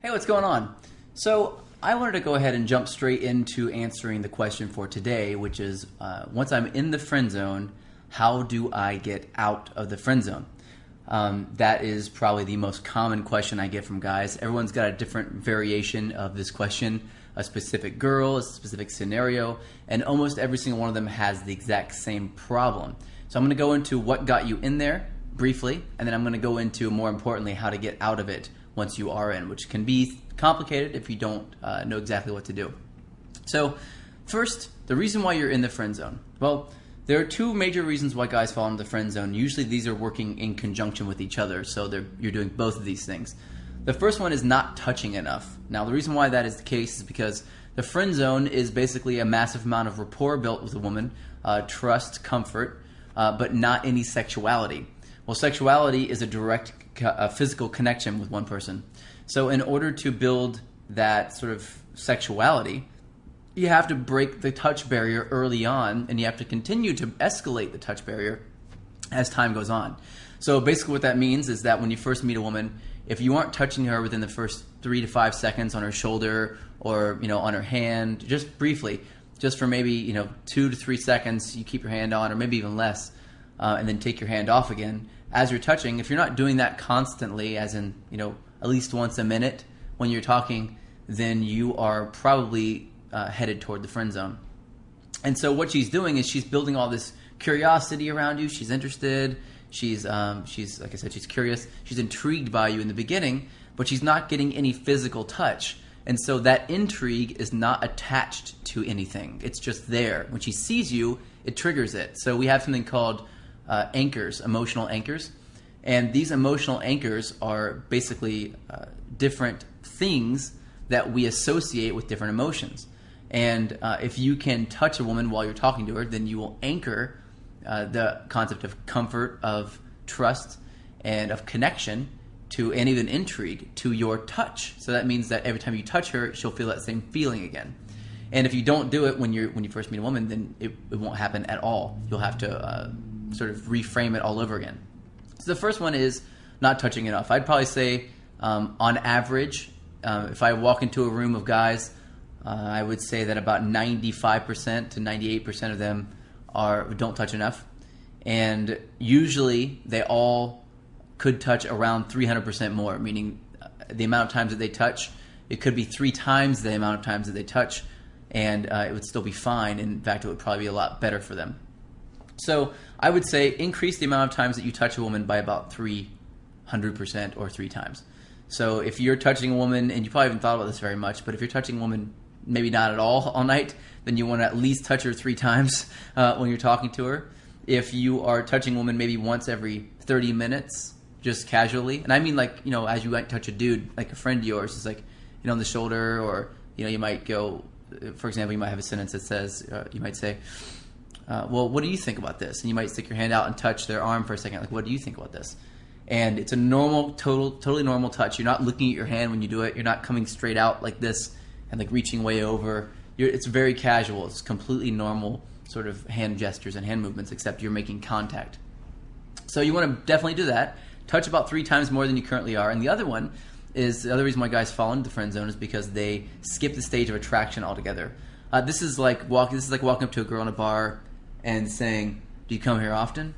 Hey, what's going on? So, I wanted to go ahead and jump straight into answering the question for today, which is once I'm in the friend zone, how do I get out of the friend zone? That is probably the most common question I get from guys. Everyone's got a different variation of this question, a specific girl, a specific scenario, and almost every single one of them has the exact same problem. So I'm going to go into what got you in there briefly, and then I'm going to go into, more importantly, how to get out of it once you are in, which can be complicated if you don't know exactly what to do. So first, the reason why you're in the friend zone. Well, there are two major reasons why guys fall into the friend zone. Usually these are working in conjunction with each other, so you're doing both of these things. The first one is not touching enough. Now, the reason why that is the case is because the friend zone is basically a massive amount of rapport built with a woman, trust, comfort, but not any sexuality. Well, sexuality is a direct physical connection with one person. So in order to build that sort of sexuality, you have to break the touch barrier early on, and you have to continue to escalate the touch barrier as time goes on. So basically what that means is that when you first meet a woman, if you aren't touching her within the first 3 to 5 seconds on her shoulder or on her hand, just briefly, just for maybe 2 to 3 seconds, you keep your hand on, or maybe even less, and then take your hand off again. As you're touching, if you're not doing that constantly, as in at least once a minute when you're talking, then you are probably headed toward the friend zone. And so what she's doing is she's building all this curiosity around you. She's interested. She's like I said, she's curious. She's intrigued by you in the beginning, but she's not getting any physical touch. And so that intrigue is not attached to anything. It's just there. When she sees you, it triggers it. So we have something called anchors, emotional anchors. And these emotional anchors are basically different things that we associate with different emotions. And if you can touch a woman while you're talking to her, then you will anchor the concept of comfort, of trust, and of connection to, and even intrigue, to your touch. So that means that every time you touch her, she'll feel that same feeling again. And if you don't do it when you first meet a woman, then it won't happen at all. You'll have to sort of reframe it all over again. So the first one is not touching enough. I'd probably say on average, if I walk into a room of guys, I would say that about 95% to 98% of them don't touch enough. And usually they all could touch around 300% more, meaning the amount of times that they touch, it could be 3 times the amount of times that they touch, and it would still be fine. In fact, it would probably be a lot better for them. So I would say increase the amount of times that you touch a woman by about 300% or 3 times. So if you're touching a woman, and you probably haven't thought about this very much, but if you're touching a woman maybe not at all night, then you want to at least touch her 3 times when you're talking to her. If you are touching a woman maybe once every 30 minutes, just casually, and I mean as you might touch a dude, like a friend of yours, it's like, on the shoulder, or, you might go, for example, you might have a sentence that says, you might say, well, what do you think about this? And you might stick your hand out and touch their arm for a second, like, what do you think about this? And it's a normal, totally normal touch. You're not looking at your hand when you do it. You're not coming straight out like this and like reaching way over. It's very casual. It's completely normal sort of hand gestures and hand movements, except you're making contact. So you want to definitely do that. Touch about 3 times more than you currently are. And the other one is, the other reason why guys fall into the friend zone is because they skip the stage of attraction altogether. This is like walking up to a girl in a bar and saying, "Do you come here often?"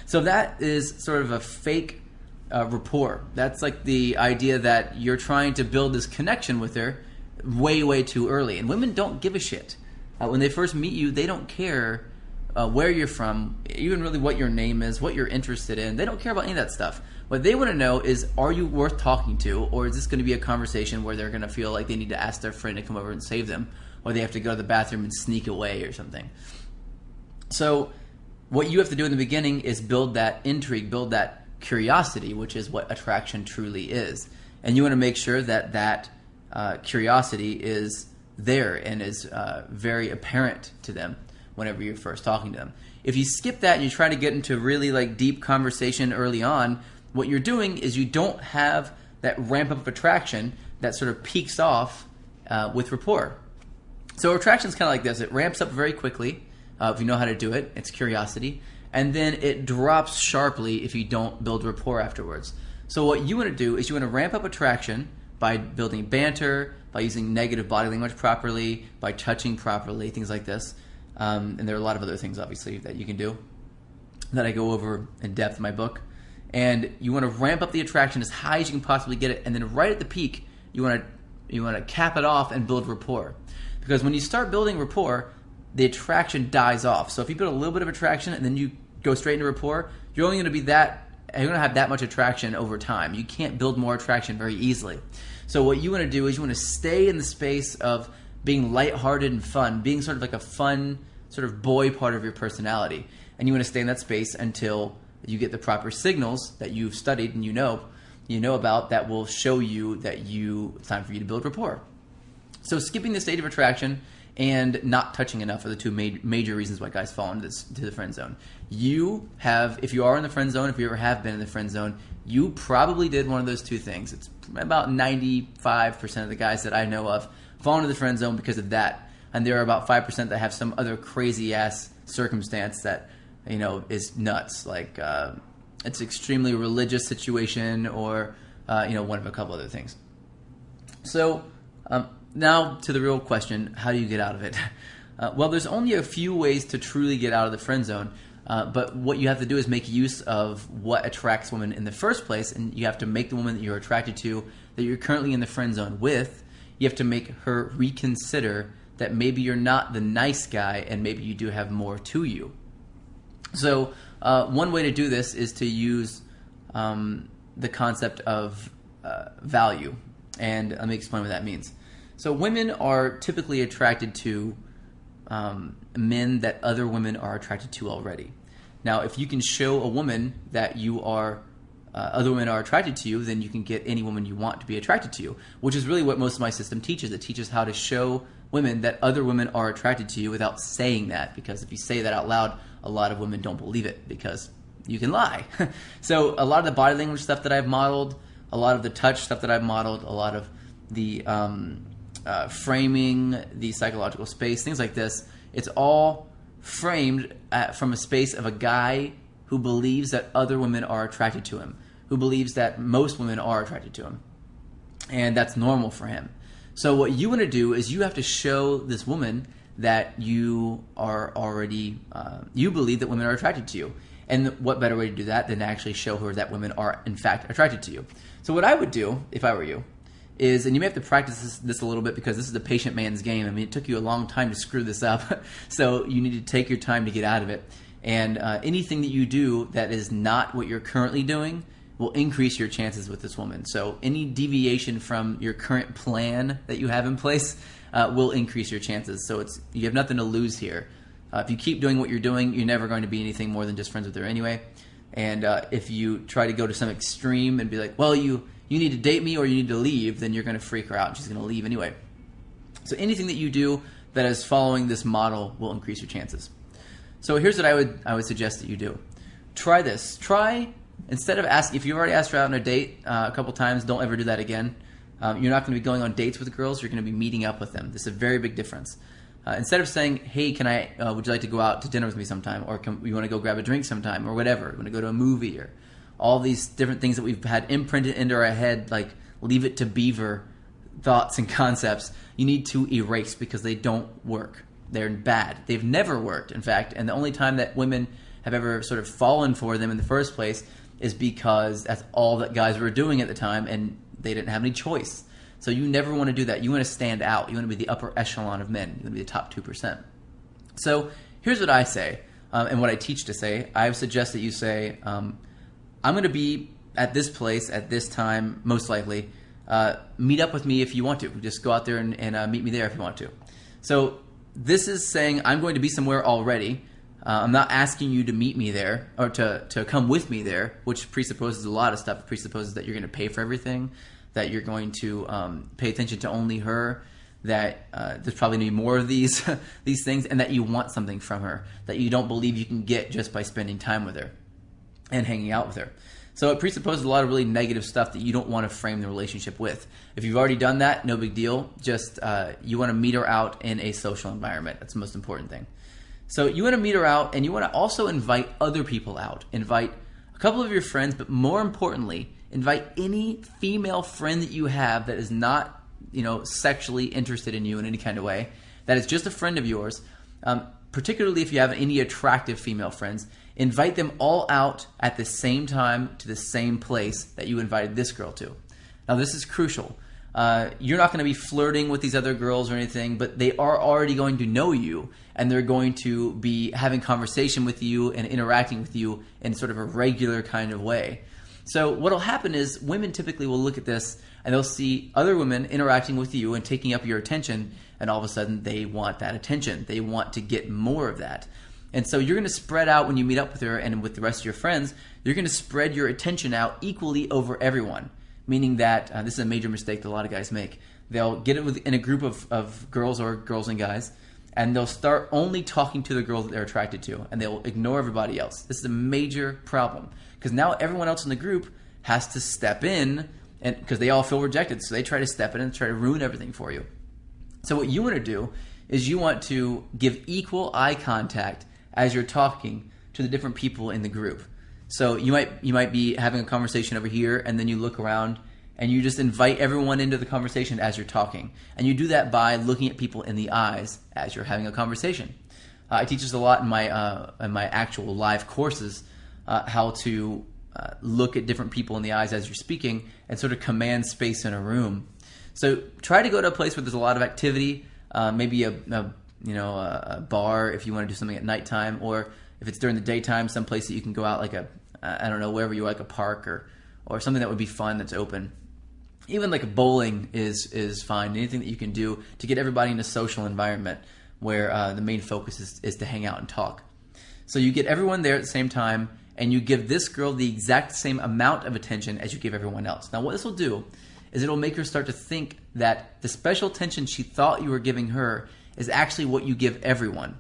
So that is sort of a fake rapport. That's like the idea that you're trying to build this connection with her way, way too early. And women don't give a shit. When they first meet you, they don't care where you're from, even really what your name is, what you're interested in. They don't care about any of that stuff. What they want to know is, are you worth talking to, or is this going to be a conversation where they're going to feel like they need to ask their friend to come over and save them, or they have to go to the bathroom and sneak away or something. So what you have to do in the beginning is build that intrigue, build that curiosity, which is what attraction truly is. And you want to make sure that that curiosity is there and is very apparent to them whenever you're first talking to them. If you skip that and you try to get into really deep conversation early on, what you're doing is you don't have that ramp up of attraction that sort of peaks off with rapport. So attraction is kind of like this. It ramps up very quickly if you know how to do it. It's curiosity. And then it drops sharply if you don't build rapport afterwards. So what you want to do is you want to ramp up attraction by building banter, by using negative body language properly, by touching properly, things like this. And there are a lot of other things, obviously, that you can do that I go over in depth in my book. And you want to ramp up the attraction as high as you can possibly get it, and then right at the peak, you want to cap it off and build rapport. Because when you start building rapport, the attraction dies off. So if you build a little bit of attraction and then you go straight into rapport, you're only going to have that much attraction over time. You can't build more attraction very easily. So what you want to do is you want to stay in the space of being lighthearted and fun, being sort of like a fun sort of boy part of your personality. And you want to stay in that space until you get the proper signals that you've studied and you know about that will show you that it's time for you to build rapport. So skipping the state of attraction and not touching enough are the two major reasons why guys fall into the friend zone. If you are in the friend zone, if you ever have been in the friend zone, you probably did one of those two things. It's about 95% of the guys that I know of fall into the friend zone because of that. And there are about 5% that have some other crazy ass circumstance that is nuts, like it's extremely religious situation or one of a couple other things. So now to the real question: how do you get out of it? Well, there's only a few ways to truly get out of the friend zone, but what you have to do is make use of what attracts women in the first place, and you have to make the woman that you're attracted to, that you're currently in the friend zone with, you have to make her reconsider that maybe you're not the nice guy and maybe you do have more to you. So one way to do this is to use the concept of value. And let me explain what that means. So women are typically attracted to men that other women are attracted to already. Now, if you can show a woman that other women are attracted to you, then you can get any woman you want to be attracted to you, which is really what most of my system teaches. It teaches how to show women that other women are attracted to you without saying that, because if you say that out loud, a lot of women don't believe it because you can lie. So a lot of the body language stuff that I've modeled, a lot of the touch stuff that I've modeled, a lot of the framing, the psychological space, things like this, it's all framed from a space of a guy who believes that other women are attracted to him, who believes that most women are attracted to him, and that's normal for him. So what you want to do is you have to show this woman that you are already, you believe that women are attracted to you. And what better way to do that than to actually show her that women are, in fact, attracted to you. So what I would do, if I were you, is, and you may have to practice this a little bit because this is the patient man's game. I mean, it took you a long time to screw this up, so you need to take your time to get out of it. And anything that you do that is not what you're currently doing will increase your chances with this woman. So any deviation from your current plan that you have in place will increase your chances. So you have nothing to lose here. If you keep doing what you're doing, you're never going to be anything more than just friends with her anyway. And if you try to go to some extreme and be like, well, you need to date me or you need to leave, then you're going to freak her out and she's going to leave anyway. So anything that you do that is following this model will increase your chances. So here's what I would suggest that you do. Try this. Instead of asking, if you already asked her out on a date a couple times, don't ever do that again. You're not going to be going on dates with girls. You're going to be meeting up with them. This is a very big difference. Instead of saying, hey, would you like to go out to dinner with me sometime? Or you want to go grab a drink sometime? Or whatever. You want to go to a movie? Or all these different things that we've had imprinted into our head, like leave it to beaver thoughts and concepts, you need to erase because they don't work. They're bad. They've never worked, in fact. And the only time that women have ever sort of fallen for them in the first place is because that's all that guys were doing at the time and they didn't have any choice. So you never want to do that. You want to stand out. You want to be the upper echelon of men. You want to be the top 2%. So here's what I say, and what I teach to say. I suggest that you say, I'm going to be at this place at this time, most likely. Meet up with me if you want to. Just go out there and meet me there if you want to. So this is saying I'm going to be somewhere already. I'm not asking you to meet me there or to come with me there, which presupposes a lot of stuff. It presupposes that you're going to pay for everything, that you're going to pay attention to only her, that there's probably going to be more of these things, and that you want something from her that you don't believe you can get just by spending time with her and hanging out with her. So it presupposes a lot of really negative stuff that you don't want to frame the relationship with. If you've already done that, no big deal. Just you want to meet her out in a social environment. That's the most important thing. So you want to meet her out, and you want to also invite other people out. Invite a couple of your friends, but more importantly, Invite any female friend that you have that is not, sexually interested in you in any kind of way, that is just a friend of yours, particularly if you have any attractive female friends. Invite them all out at the same time to the same place that you invited this girl to. Now, this is crucial. You're not going to be flirting with these other girls or anything, but they are already going to know you, and they're going to be having conversation with you and interacting with you in sort of a regular kind of way. So what will happen is women typically will look at this and they'll see other women interacting with you and taking up your attention, and all of a sudden they want that attention. They want to get more of that. And so you're going to spread out when you meet up with her and with the rest of your friends, you're going to spread your attention out equally over everyone. Meaning that, this is a major mistake that a lot of guys make. They'll get it in a group of girls or girls and guys, and they'll start only talking to the girls that they're attracted to, and they'll ignore everybody else. This is a major problem, because now everyone else in the group has to step in, and because they all feel rejected, so they try to step in and try to ruin everything for you. So what you want to do is you want to give equal eye contact as you're talking to the different people in the group. So you might be having a conversation over here, and then you look around and you just invite everyone into the conversation as you're talking. And you do that by looking at people in the eyes as you're having a conversation. I teach this a lot in my actual live courses, how to look at different people in the eyes as you're speaking and sort of command space in a room. So try to go to a place where there's a lot of activity, maybe a bar if you want to do something at nighttime, or if it's during the daytime, some place that you can go out, like wherever you like, a park or something that would be fun that's open. Even like a bowling is fine. Anything that you can do to get everybody in a social environment where the main focus is to hang out and talk. So you get everyone there at the same time, and you give this girl the exact same amount of attention as you give everyone else. Now what this will do is it'll make her start to think that the special attention she thought you were giving her is actually what you give everyone.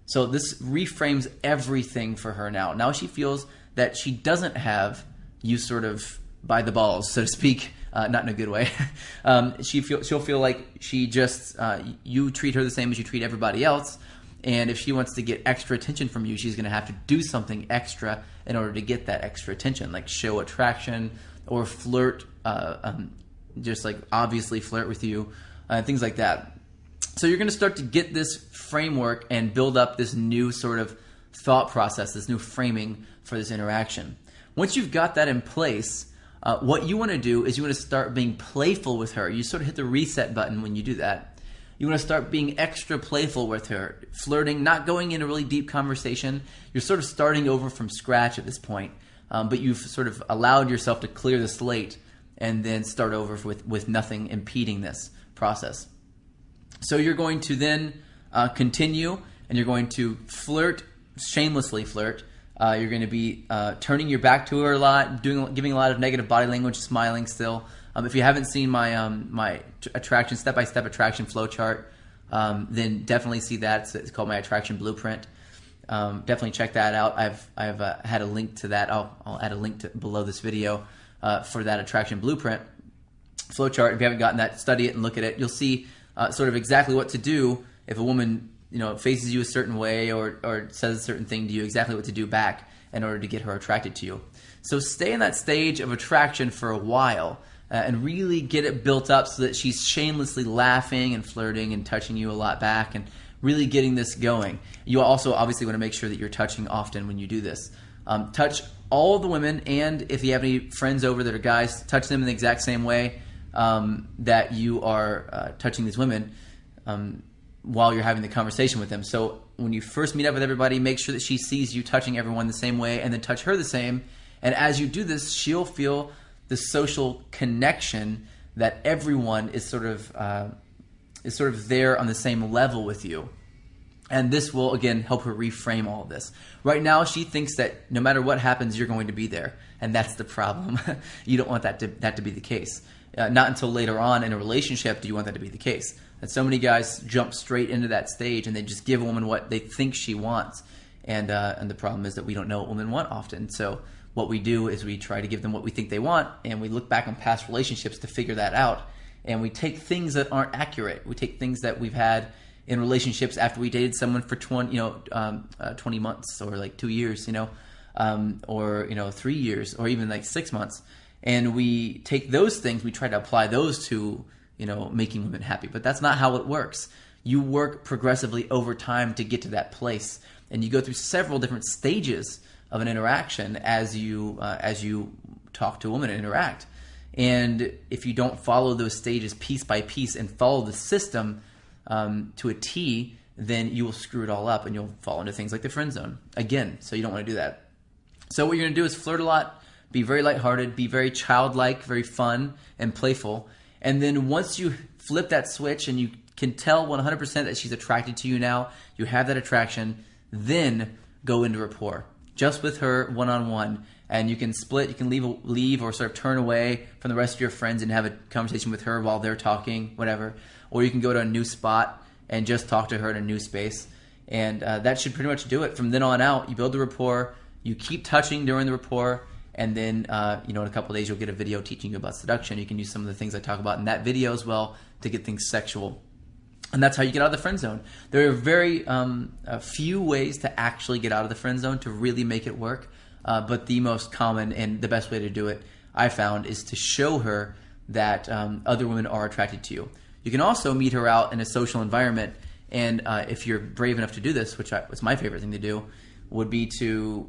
So this reframes everything for her now. Now she feels that she doesn't have you sort of by the balls, so to speak, not in a good way. She'll feel like she just, you treat her the same as you treat everybody else. And if she wants to get extra attention from you, she's going to have to do something extra in order to get that extra attention, like show attraction or flirt, just like obviously flirt with you, things like that. So you're going to start to get this framework and build up this new sort of thought process, this new framing for this interaction. Once you've got that in place, what you want to do is you want to start being playful with her. You sort of hit the reset button when you do that. You want to start being extra playful with her, flirting, not going into a really deep conversation. You're sort of starting over from scratch at this point, but you've sort of allowed yourself to clear the slate and then start over with nothing impeding this process. So you're going to then continue, and you're going to flirt, shamelessly flirt. You're going to be turning your back to her a lot, giving a lot of negative body language, smiling still. If you haven't seen my attraction step-by-step attraction flow chart, then definitely see that. It's called my attraction blueprint. Definitely check that out. I've had a link to that. I'll add a link below this video for that attraction blueprint flow chart. If you haven't gotten that, study it and look at it. You'll see sort of exactly what to do if a woman faces you a certain way or says a certain thing to you, exactly what to do back in order to get her attracted to you. So stay in that stage of attraction for a while and really get it built up so that she's shamelessly laughing and flirting and touching you a lot back and really getting this going. You also obviously want to make sure that you're touching often when you do this. Touch all the women, and if you have any friends over that are guys, touch them in the exact same way that you are touching these women while you're having the conversation with them. So when you first meet up with everybody, make sure that she sees you touching everyone the same way, and then touch her the same. And as you do this, she'll feel the social connection that everyone is sort of there on the same level with you. And this will, again, help her reframe all of this. Right now, she thinks that no matter what happens, you're going to be there. And that's the problem. You don't want that to be the case. Not until later on in a relationship do you want that to be the case. And so many guys jump straight into that stage and they just give a woman what they think she wants. And the problem is that we don't know what women want often. So what we do is we try to give them what we think they want, and we look back on past relationships to figure that out. And we take things that aren't accurate. We take things that we've had in relationships after we dated someone for 20 months or like 2 years, or 3 years or even like 6 months. and we take those things, we try to apply those to, making women happy. But that's not how it works. You work progressively over time to get to that place, and you go through several different stages of an interaction as you talk to a woman and interact. And if you don't follow those stages piece by piece and follow the system to a T, then you will screw it all up and you'll fall into things like the friend zone again. So you don't want to do that. So what you're going to do is flirt a lot, be very lighthearted, be very childlike, very fun and playful. And then once you flip that switch and you can tell 100% that she's attracted to you now, you have that attraction, then go into rapport just with her one-on-one. And you can split, you can leave or sort of turn away from the rest of your friends and have a conversation with her while they're talking, whatever. Or you can go to a new spot and just talk to her in a new space. And that should pretty much do it. From then on out, you build the rapport, you keep touching during the rapport, and then in a couple of days you'll get a video teaching you about seduction. You can use some of the things I talk about in that video as well to get things sexual. And that's how you get out of the friend zone. There are very few ways to actually get out of the friend zone to really make it work. But the most common and the best way to do it, I found, is to show her that other women are attracted to you. You can also meet her out in a social environment, and if you're brave enough to do this, which was my favorite thing to do, would be to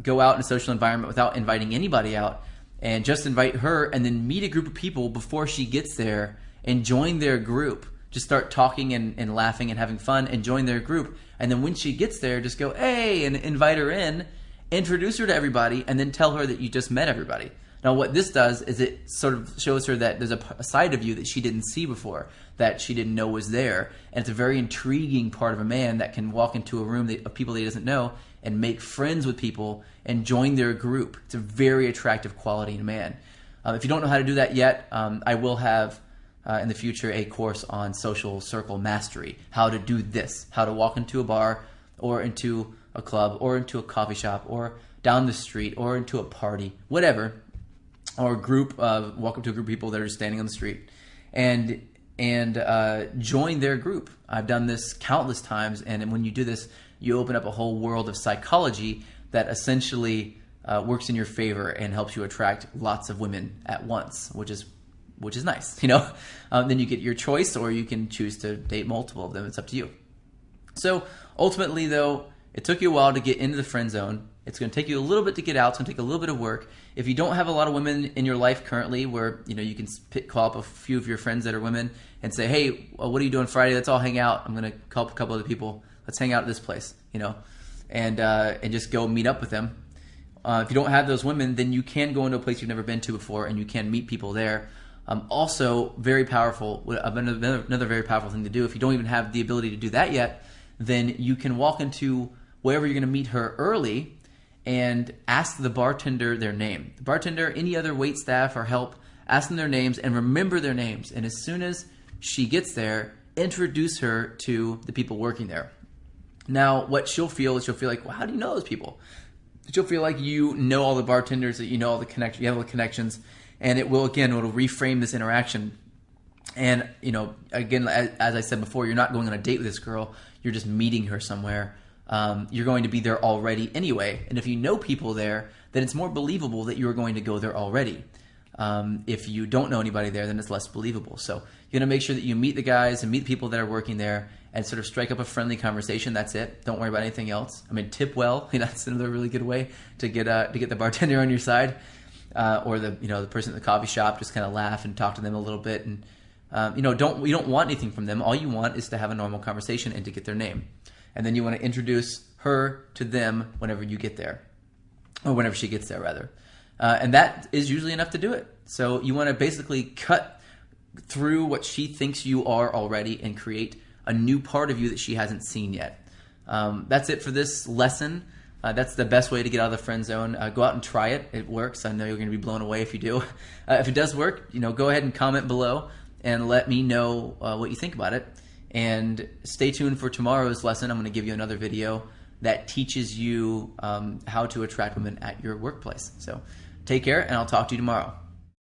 go out in a social environment without inviting anybody out and just invite her and then meet a group of people before she gets there and join their group. Just start talking and laughing and having fun and join their group. And then when she gets there, just go, hey, and invite her in, introduce her to everybody, and then tell her that you just met everybody. Now what this does is it sort of shows her that there's a side of you that she didn't see before, that she didn't know was there. And it's a very intriguing part of a man that can walk into a room of people that he doesn't know and make friends with people and join their group. It's a very attractive quality in a man. If you don't know how to do that yet, I will have in the future a course on social circle mastery, how to do this, how to walk into a bar or into a club or into a coffee shop or down the street or into a party, whatever, or a group, walk up to a group of people that are standing on the street and join their group. I've done this countless times, and when you do this, you open up a whole world of psychology that essentially works in your favor and helps you attract lots of women at once, which is nice, Then you get your choice, or you can choose to date multiple of them. It's up to you. So ultimately, though, it took you a while to get into the friend zone. It's going to take you a little bit to get out. It's going to take a little bit of work. If you don't have a lot of women in your life currently where, you can call up a few of your friends that are women and say, hey, what are you doing Friday? Let's all hang out. I'm going to call up a couple other people. Let's hang out at this place, and just go meet up with them. If you don't have those women, then you can go into a place you've never been to before and you can meet people there. Also, very powerful, another very powerful thing to do. If you don't even have the ability to do that yet, then you can walk into wherever you're going to meet her early and ask the bartender their name. The bartender, any other wait staff or help, ask them their names and remember their names. And as soon as she gets there, introduce her to the people working there. Now, what she'll feel is like, well, how do you know those people? She'll feel like you know all the bartenders, that you know all the connections, you have all the connections, and it'll reframe this interaction. And, again, as I said before, you're not going on a date with this girl. You're just meeting her somewhere. You're going to be there already anyway. And if you know people there, then it's more believable that you're going to go there already. If you don't know anybody there, then it's less believable. So you're going to make sure that you meet the guys and meet people that are working there and sort of strike up a friendly conversation. That's it. Don't worry about anything else. Tip well. That's another really good way to get the bartender on your side. Or the person at the coffee shop. Just kind of laugh and talk to them a little bit, and you don't want anything from them. All you want is to have a normal conversation and to get their name, and then you want to introduce her to them whenever you get there, or whenever she gets there rather, and that is usually enough to do it. So you want to basically cut through what she thinks you are already and create a new part of you that she hasn't seen yet. That's it for this lesson. That's the best way to get out of the friend zone. Go out and try it. It works. I know you're going to be blown away if you do. If it does work, go ahead and comment below and let me know what you think about it. And stay tuned for tomorrow's lesson. I'm going to give you another video that teaches you how to attract women at your workplace. So take care, and I'll talk to you tomorrow.